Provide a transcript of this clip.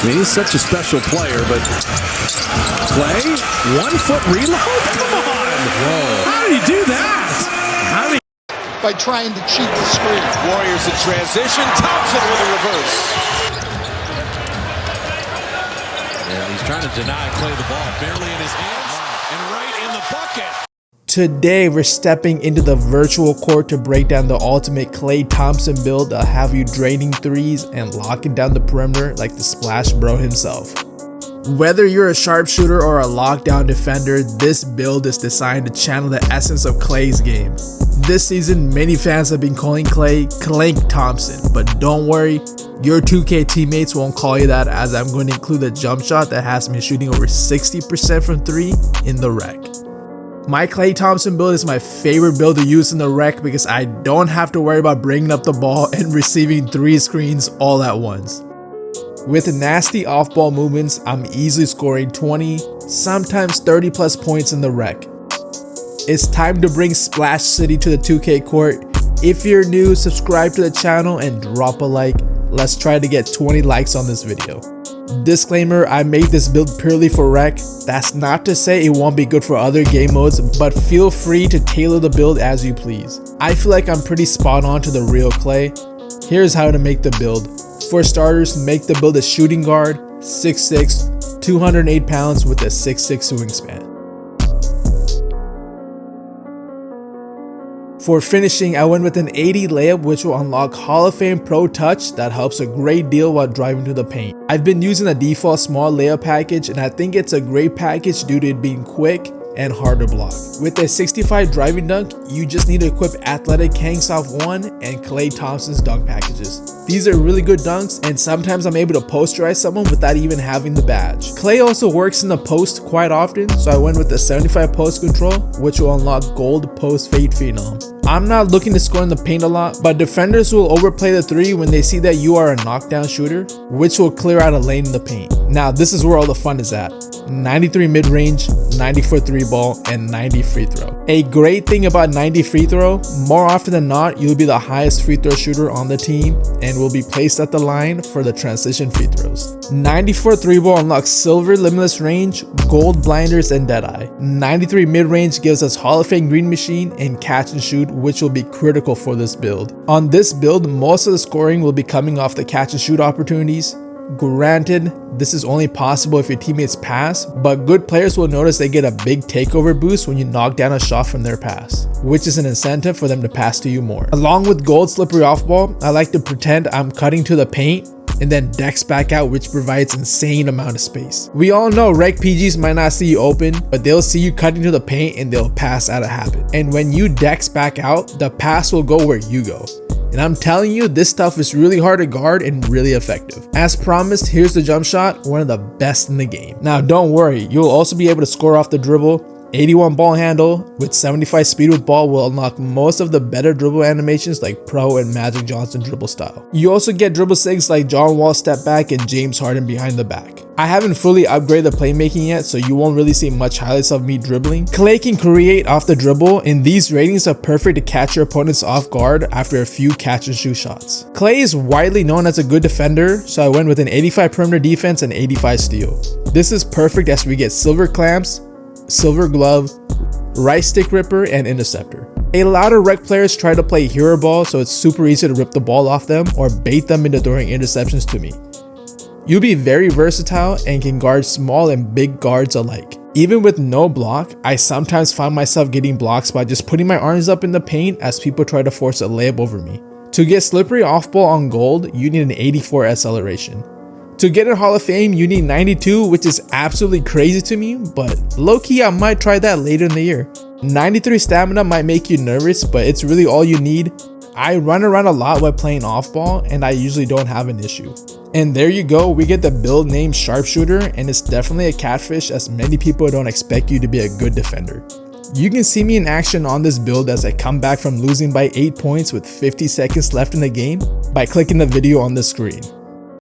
I mean, he's such a special player, but Klay, 1 foot reload? Come on! Whoa. How did he do that? By trying to cheat the screen. Warriors in transition. Thompson with a reverse. And he's trying to deny Klay the ball. Barely in his hands and right in the bucket. Today, we're stepping into the virtual court to break down the ultimate Klay Thompson build that'll have you draining threes and locking down the perimeter like the Splash Bro himself. Whether you're a sharpshooter or a lockdown defender, this build is designed to channel the essence of Klay's game. This season, many fans have been calling Klay Clank Thompson, but don't worry, your 2K teammates won't call you that, as I'm going to include a jump shot that has me shooting over 60% from 3 in the rec. My Klay Thompson build is my favorite build to use in the rec because I don't have to worry about bringing up the ball and receiving 3 screens all at once. With nasty off-ball movements, I'm easily scoring 20, sometimes 30 plus points in the rec. It's time to bring Splash City to the 2K court. If you're new, subscribe to the channel and drop a like. Let's try to get 20 likes on this video. Disclaimer, I made this build purely for rec. That's not to say it won't be good for other game modes, but feel free to tailor the build as you please. I feel like I'm pretty spot on to the real Klay. Here's how to make the build. For starters, make the build a shooting guard, 6'6", 208 pounds with a 6'6" wingspan. For finishing, I went with an 80 layup, which will unlock Hall of Fame Pro Touch that helps a great deal while driving to the paint. I've been using the default small layup package, and I think it's a great package due to it being quick and hard to block. With a 65 driving dunk, you just need to equip Athletic Hangs Off 1 and Klay Thompson's dunk packages. These are really good dunks, and sometimes I'm able to posterize someone without even having the badge. Klay also works in the post quite often, so I went with the 75 post control, which will unlock Gold Post Fade Phenom. I'm not looking to score in the paint a lot, but defenders will overplay the 3 when they see that you are a knockdown shooter, which will clear out a lane in the paint. Now this is where all the fun is at. 93 mid-range, 94 3-ball, and 90 free throw. A great thing about 90 free throw, more often than not, you'll be the highest free throw shooter on the team and will be placed at the line for the transition free throws. 94 3-ball unlocks silver limitless range, gold blinders, and deadeye. 93 mid-range gives us Hall of Fame green machine and catch and shoot, which will be critical for this build. On this build, most of the scoring will be coming off the catch and shoot opportunities. Granted, this is only possible if your teammates pass, but good players will notice they get a big takeover boost when you knock down a shot from their pass, which is an incentive for them to pass to you more. Along with gold slippery off ball, I like to pretend I'm cutting to the paint and then dex back out, which provides insane amount of space. We all know rec PGs might not see you open, but they'll see you cutting to the paint and they'll pass out of habit. And when you dex back out, the pass will go where you go. And I'm telling you, this stuff is really hard to guard and really effective. As promised, here's the jump shot, one of the best in the game. Now don't worry, you'll also be able to score off the dribble. 81 ball handle with 75 speed with ball will unlock most of the better dribble animations like Pro and Magic Johnson dribble style. You also get dribble sigs like John Wall step back and James Harden behind the back. I haven't fully upgraded the playmaking yet, so you won't really see much highlights of me dribbling. Klay can create off the dribble, and these ratings are perfect to catch your opponents off guard after a few catch and shoot shots. Klay is widely known as a good defender, so I went with an 85 perimeter defense and 85 steal. This is perfect as we get silver clamps, silver glove, right stick ripper, and interceptor. A lot of rec players try to play hero ball, so it's super easy to rip the ball off them or bait them into throwing interceptions to me. You'll be very versatile and can guard small and big guards alike. Even with no block, I sometimes find myself getting blocks by just putting my arms up in the paint as people try to force a layup over me. To get slippery off ball on gold, you need an 84 acceleration. To get in Hall of Fame, you need 92, which is absolutely crazy to me, but low-key I might try that later in the year. 93 stamina might make you nervous, but it's really all you need. I run around a lot while playing off ball, and I usually don't have an issue. And there you go, we get the build named Sharpshooter, and it's definitely a catfish as many people don't expect you to be a good defender. You can see me in action on this build as I come back from losing by 8 points with 50 seconds left in the game by clicking the video on the screen.